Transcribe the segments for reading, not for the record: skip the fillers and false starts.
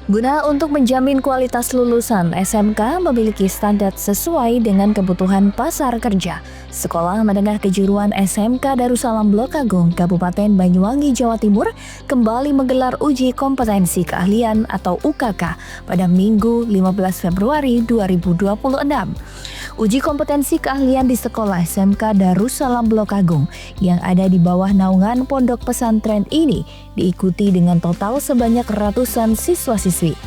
Guna untuk menjamin kualitas lulusan, SMK memiliki standar sesuai dengan kebutuhan pasar kerja. Sekolah Menengah Kejuruan SMK Darussalam Blok Agung, Kabupaten Banyuwangi, Jawa Timur kembali menggelar uji kompetensi keahlian atau UKK pada Minggu 15 Februari 2026. Uji kompetensi keahlian di sekolah SMK Darussalam Blok Agung yang ada di bawah naungan pondok pesantren ini diikuti dengan total sebanyak ratusan siswa-siswi.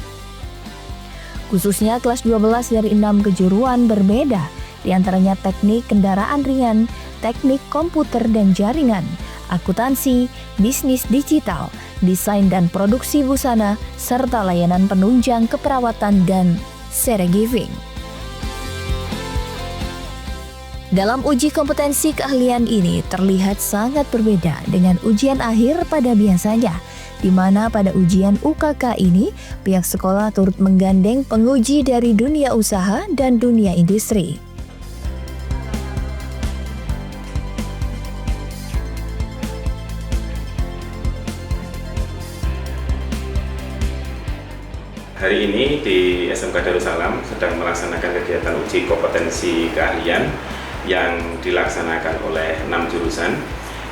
Khususnya kelas 12 dari 6 kejuruan berbeda, diantaranya teknik kendaraan ringan, teknik komputer dan jaringan, akuntansi, bisnis digital, desain dan produksi busana, serta layanan penunjang keperawatan dan caregiving. Dalam uji kompetensi keahlian ini terlihat sangat berbeda dengan ujian akhir pada biasanya, di mana pada ujian UKK ini pihak sekolah turut menggandeng penguji dari dunia usaha dan dunia industri. Hari ini di SMK Darussalam sedang melaksanakan kegiatan uji kompetensi keahlian yang dilaksanakan oleh 6 jurusan,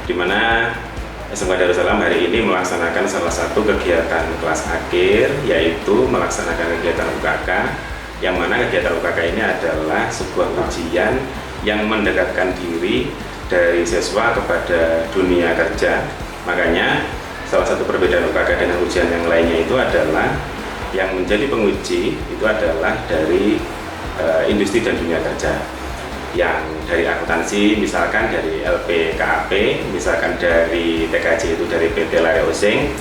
di mana SMK Darussalam hari ini melaksanakan salah satu kegiatan kelas akhir, yaitu melaksanakan kegiatan UKK, yang mana kegiatan UKK ini adalah sebuah ujian yang mendekatkan diri dari siswa kepada dunia kerja. Makanya salah satu perbedaan UKK dengan ujian yang lainnya itu adalah yang menjadi penguji itu adalah dari industri dan dunia kerja. Yang dari akuntansi, misalkan dari LPKAP, misalkan dari TKJ itu dari PT Lare Osing,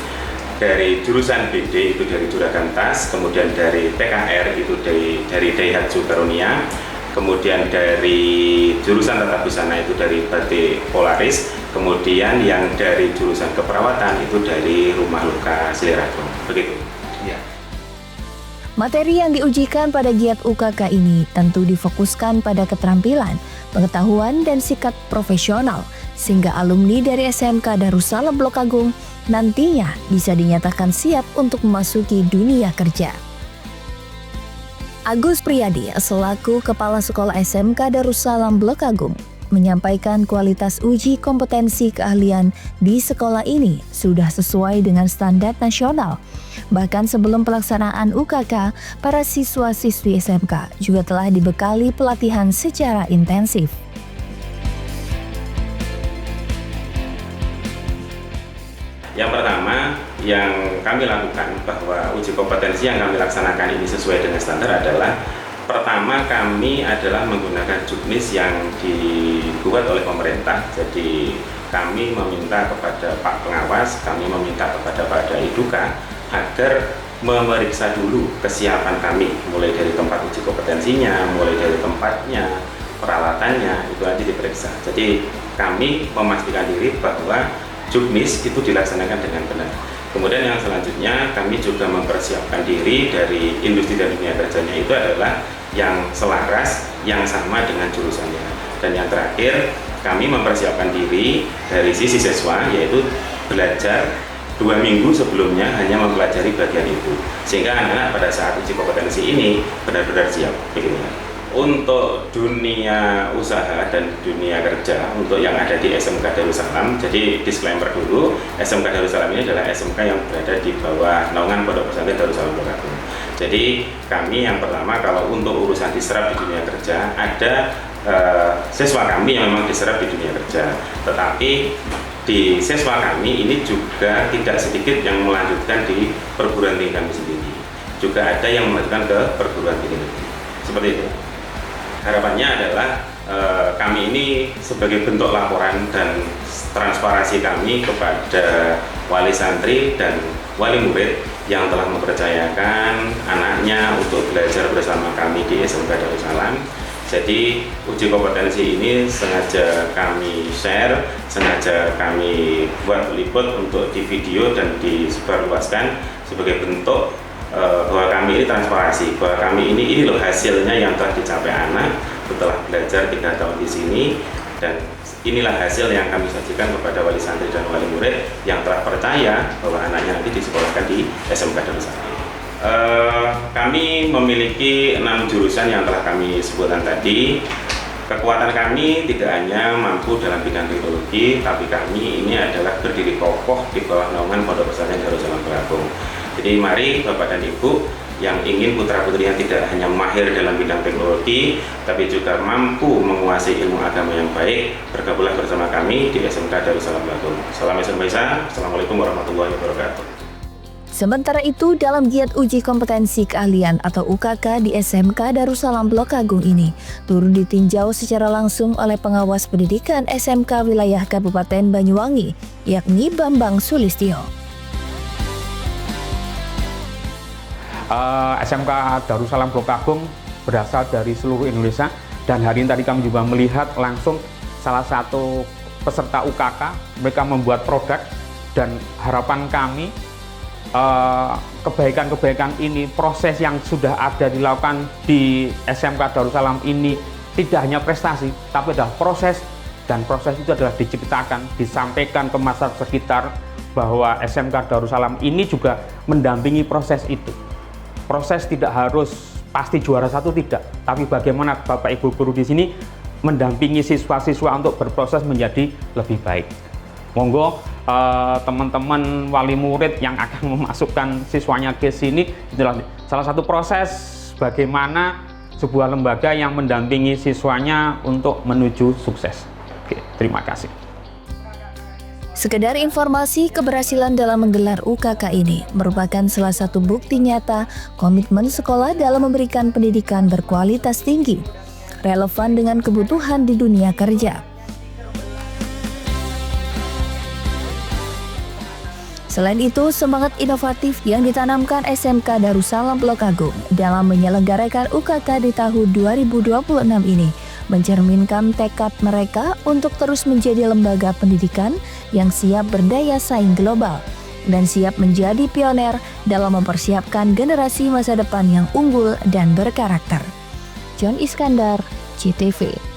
dari jurusan BD itu dari Juragan Tas, kemudian dari TKR itu dari Daihatsu Karunia, kemudian dari jurusan tata busana itu dari Batik Polaris, kemudian yang dari jurusan keperawatan itu dari Rumah Luka Siliragung. Begitu. Ya. Materi yang diujikan pada giat UKK ini tentu difokuskan pada keterampilan, pengetahuan, dan sikap profesional, sehingga alumni dari SMK Darussalam Blok Agung nantinya bisa dinyatakan siap untuk memasuki dunia kerja. Agus Priyadi, selaku Kepala Sekolah SMK Darussalam Blok Agung, menyampaikan kualitas uji kompetensi keahlian di sekolah ini sudah sesuai dengan standar nasional. Bahkan sebelum pelaksanaan UKK, para siswa-siswi SMK juga telah dibekali pelatihan secara intensif. Yang pertama yang kami lakukan bahwa uji kompetensi yang kami laksanakan ini sesuai dengan standar adalah pertama kami adalah menggunakan juknis yang dibuat oleh pemerintah. Jadi kami meminta kepada Pak Pengawas, kami meminta kepada Pak Daiduka agar memeriksa dulu kesiapan kami, mulai dari tempat uji kompetensinya, mulai dari tempatnya, peralatannya, itu aja diperiksa. Jadi kami memastikan diri bahwa juknis itu dilaksanakan dengan benar. Kemudian yang selanjutnya kami juga mempersiapkan diri dari industri dan dunia kerjanya itu adalah yang selaras, yang sama dengan jurusannya. Dan yang terakhir kami mempersiapkan diri dari sisi siswa, yaitu belajar 2 minggu sebelumnya hanya mempelajari bagian itu, sehingga anak-anak pada saat uji kompetensi ini benar-benar siap. Begitu. Untuk dunia usaha dan dunia kerja, untuk yang ada di SMK Darussalam, jadi disclaimer dulu, SMK Darussalam ini adalah SMK yang berada di bawah naungan Pondok Pesantren Darussalam Blok Agung. Jadi kami yang pertama, kalau untuk urusan diserap di dunia kerja, ada siswa kami yang memang diserap di dunia kerja, tetapi di siswa kami ini juga tidak sedikit yang melanjutkan di perguruan tinggi kami sendiri. Juga ada yang melanjutkan ke perguruan tinggi negeri. Seperti itu. Harapannya adalah kami ini sebagai bentuk laporan dan transparansi kami kepada wali santri dan wali murid yang telah mempercayakan anaknya untuk belajar bersama kami di SMK Darussalam. Jadi uji kompetensi ini sengaja kami share, sengaja kami buat liput untuk di video dan disebarluaskan sebagai bentuk bahwa kami ini transparansi, bahwa kami ini loh hasilnya yang telah dicapai anak setelah belajar 3 tahun di sini, dan inilah hasil yang kami sajikan kepada wali santri dan wali murid yang telah percaya bahwa anaknya nanti disekolahkan di SMK Darussalam. Kami memiliki 6 jurusan yang telah kami sebutkan tadi. Kekuatan kami tidak hanya mampu dalam bidang teknologi, tapi kami ini adalah berdiri kokoh di bawah naungan Pondok Pesantren Darussalam Blokagong. Jadi mari Bapak dan Ibu yang ingin putra-putrinya tidak hanya mahir dalam bidang teknologi, tapi juga mampu menguasai ilmu agama yang baik, bergabunglah bersama kami di SMK Darussalam Blokagong. Salam SMK. Assalamualaikum warahmatullahi wabarakatuh. Sementara itu, dalam giat uji kompetensi keahlian atau UKK di SMK Darussalam Blokagong ini, turut ditinjau secara langsung oleh pengawas pendidikan SMK wilayah Kabupaten Banyuwangi, yakni Bambang Sulistyo. SMK Darussalam Blokagong berasal dari seluruh Indonesia, dan hari ini tadi kami juga melihat langsung salah satu peserta UKK, mereka membuat produk, dan harapan kami kebaikan-kebaikan ini, proses yang sudah ada dilakukan di SMK Darussalam ini tidak hanya prestasi, tapi adalah proses, dan proses itu adalah diciptakan, disampaikan ke masyarakat sekitar bahwa SMK Darussalam ini juga mendampingi proses itu. Proses tidak harus pasti juara satu, tidak, tapi bagaimana Bapak Ibu guru di sini mendampingi siswa-siswa untuk berproses menjadi lebih baik. Monggo teman-teman wali murid yang akan memasukkan siswanya ke sini, itulah salah satu proses bagaimana sebuah lembaga yang mendampingi siswanya untuk menuju sukses. Oke, terima kasih. Sekedar informasi, keberhasilan dalam menggelar UKK ini merupakan salah satu bukti nyata komitmen sekolah dalam memberikan pendidikan berkualitas tinggi, relevan dengan kebutuhan di dunia kerja. Selain itu, semangat inovatif yang ditanamkan SMK Darussalam Blokagong dalam menyelenggarakan UKK di tahun 2026 ini mencerminkan tekad mereka untuk terus menjadi lembaga pendidikan yang siap berdaya saing global dan siap menjadi pioner dalam mempersiapkan generasi masa depan yang unggul dan berkarakter. John Iskandar, CTV.